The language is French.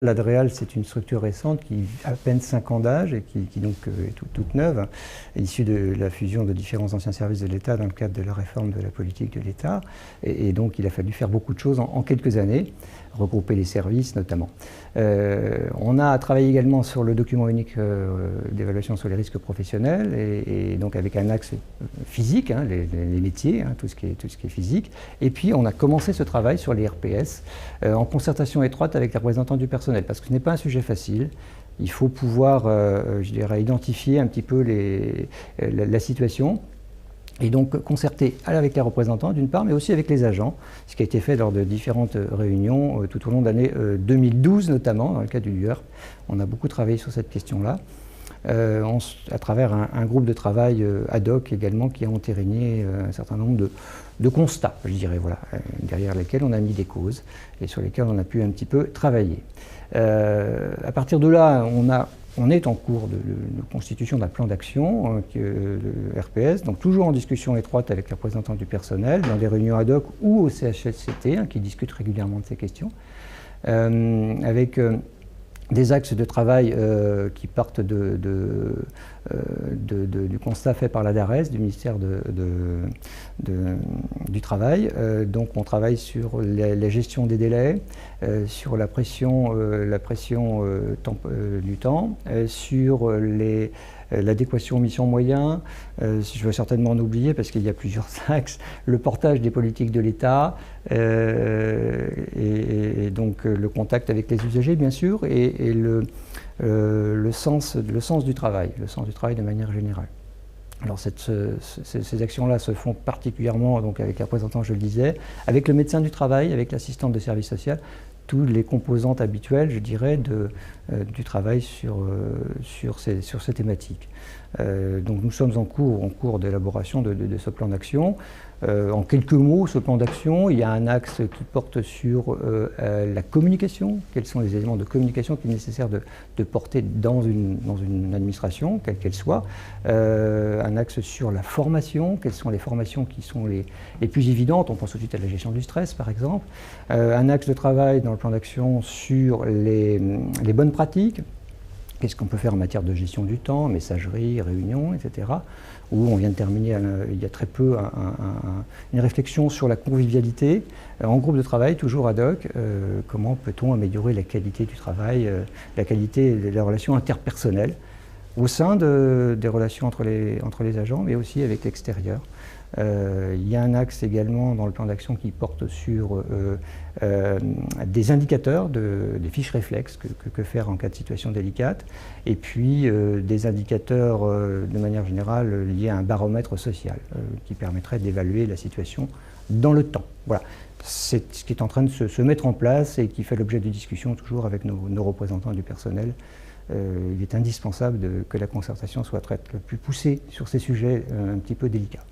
L'Adréal, c'est une structure récente qui a à peine 5 ans d'âge et qui donc est toute neuve, issue de la fusion de différents anciens services de l'État dans le cadre de la réforme de la politique de l'État. Et donc il a fallu faire beaucoup de choses en quelques années, regrouper les services notamment. On a travaillé également sur le document unique d'évaluation sur les risques professionnels et donc avec un axe physique, hein, les métiers, hein, tout ce qui est physique. Et puis on a commencé ce travail sur les RPS en concertation étroite avec les représentants du personnel, parce que ce n'est pas un sujet facile. Il faut pouvoir, je dirais, identifier un petit peu la situation et donc concerter avec les représentants d'une part, mais aussi avec les agents, ce qui a été fait lors de différentes réunions tout au long de l'année 2012 notamment, dans le cadre du LUERP. On a beaucoup travaillé sur cette question-là, à travers un groupe de travail ad hoc également qui a entériné un certain nombre de constats, je dirais, voilà, derrière lesquels on a mis des causes et sur lesquels on a pu un petit peu travailler. À partir de là, on est en cours de constitution d'un plan d'action, de RPS, donc toujours en discussion étroite avec les représentants du personnel, dans des réunions ad hoc ou au CHSCT, hein, qui discutent régulièrement de ces questions, avec des axes de travail qui partent du constat fait par la DARES, du ministère du Travail. Donc on travaille sur la gestion des délais, sur la pression du temps, sur l'adéquation mission-moyen. Je vais certainement en oublier parce qu'il y a plusieurs axes. Le portage des politiques de l'État et donc le contact avec les usagers, bien sûr, et le sens du travail de manière générale. Alors ces actions-là se font particulièrement donc avec les représentants, je le disais, avec le médecin du travail, avec l'assistante de service social, toutes les composantes habituelles, je dirais, du travail sur ces thématiques. Donc nous sommes en cours d'élaboration de ce plan d'action. En quelques mots, ce plan d'action, il y a un axe qui porte sur la communication. Quels sont les éléments de communication qu'il est nécessaire de porter dans une administration, quelle qu'elle soit. Un axe sur la formation. Quelles sont les formations qui sont les plus évidentes. On pense tout de suite à la gestion du stress, par exemple. Un axe de travail dans le plan d'action sur les bonnes pratiques. Qu'est-ce qu'on peut faire en matière de gestion du temps, messagerie, réunion, etc. Où on vient de terminer, il y a très peu, une réflexion sur la convivialité, en groupe de travail, toujours ad hoc. Comment peut-on améliorer la qualité du travail, la qualité des relations interpersonnelles, au sein des relations entre les agents, mais aussi avec l'extérieur. Il y a un axe également dans le plan d'action qui porte sur des indicateurs, des fiches réflexes, que faire en cas de situation délicate, et puis des indicateurs de manière générale liés à un baromètre social qui permettrait d'évaluer la situation dans le temps. Voilà, c'est ce qui est en train de se mettre en place et qui fait l'objet de discussions toujours avec nos représentants du personnel. Il est indispensable que la concertation soit le plus poussée sur ces sujets un petit peu délicats.